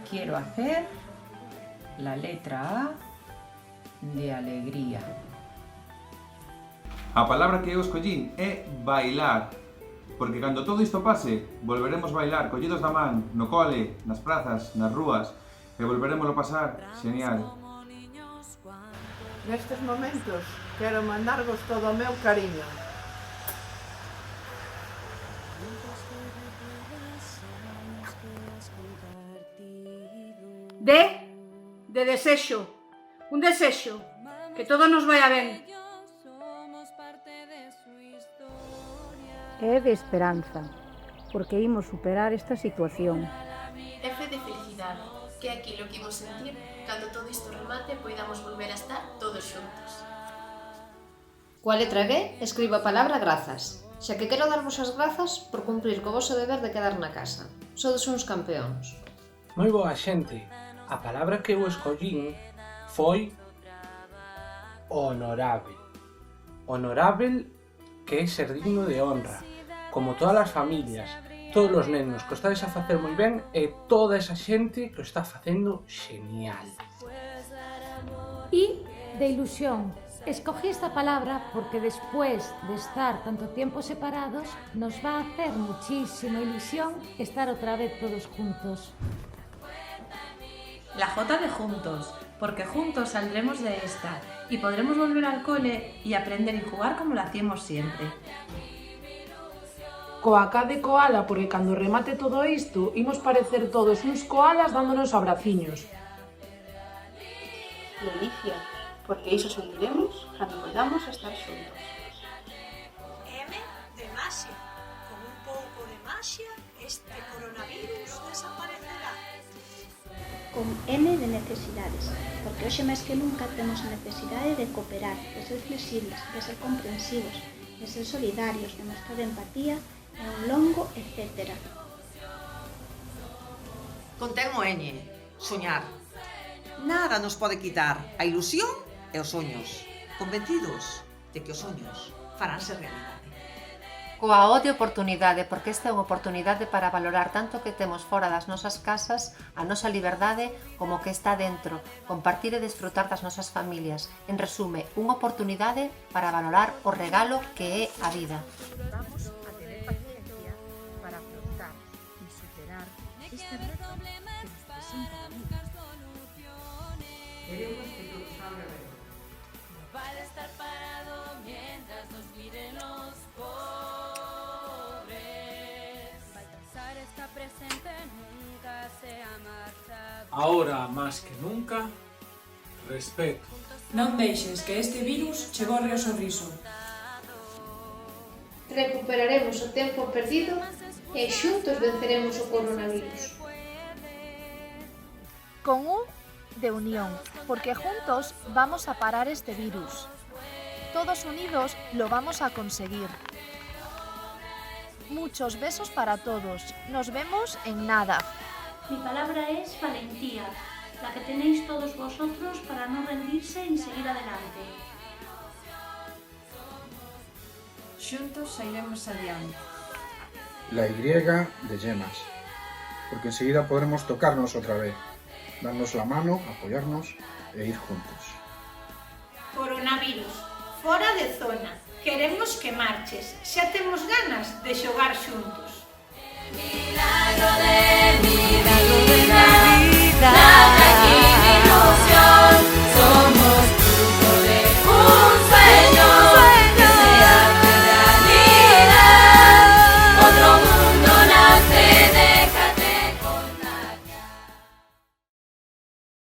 quiero hacer la letra A de alegría. A palabra que eu escollín é bailar, porque cando todo isto pase, volveremos bailar collidos da man, no cole, nas prazas, nas rúas, e volveremoslo pasar genial. Nestes momentos quero mandarvos todo o meu cariño. De desexo. Un desexo. Que todo nos vaya ben. É de esperanza, porque imos superar esta situación. É fe de felicidade, que é aquilo que imos sentir cando todo isto remate e poidamos volver a estar todos xuntos. Coa letra G escribo a palabra grazas, xa que quero darvos as grazas por cumprir co voso deber de quedar na casa. Sodes uns campeóns. Moi boa xente, a palabra que eu escollín foi honorável. Honorável que é ser digno de honra, como todas as familias, todos os nenos que o estades a facer moi ben e toda esa xente que o está facendo genial. Y de ilusión. Escogí esta palabra porque después de estar tanto tiempo separados, nos va a hacer muchísima ilusión estar otra vez todos juntos. La J de juntos, porque juntos saldremos de esta y podremos volver al cole y aprender y jugar como lo hacíamos siempre. Coa K de koala, porque cando remate todo isto, imos parecer todos uns koalas dándonos abraciños. Delicia, porque iso sentiremos cando volvamos a estar xuntos. M de maxia. Con un pouco de maxia, este coronavirus desaparecerá. Con N de necesidades, porque hoxe máis que nunca temos a necesidade de cooperar, de ser flexibles, de ser comprensivos, de ser solidarios, de mostrar empatía e un longo etcétera. Contén o Ñ, soñar. Nada nos pode quitar a ilusión e os soños, convencidos de que os soños faránse realidade. Coa O de oportunidade, porque esta é unha oportunidade para valorar tanto que temos fora das nosas casas, a nosa liberdade, como que está dentro, compartir e desfrutar das nosas familias. En resume, unha oportunidade para valorar o regalo que é a vida. Vamos a tener paciencia para afrontar y superar este reto que nos presenta la vida. Queremos que todo salga ben. Vale estar parado mientras nos miren los pobres. Baltasar está presente, nunca se ha marchado. Ahora, máis que nunca, respeto. Non deixes que este virus che borre o sorriso. Recuperaremos o tempo perdido e xuntos venceremos o coronavirus. Con U de unión, porque juntos vamos a parar este virus. Todos unidos lo vamos a conseguir. Muchos besos para todos. Nos vemos en nada. Mi palabra es valentía, la que tenéis todos vosotros para no rendirse y seguir adelante. Xuntos sairemos adiante. La Y de yemas, porque enseguida podremos tocarnos otra vez, darnos la mano, apoyarnos e ir juntos. Coronavirus, fora de zona. Queremos que marches. Xa temos ganas de xogar xuntos.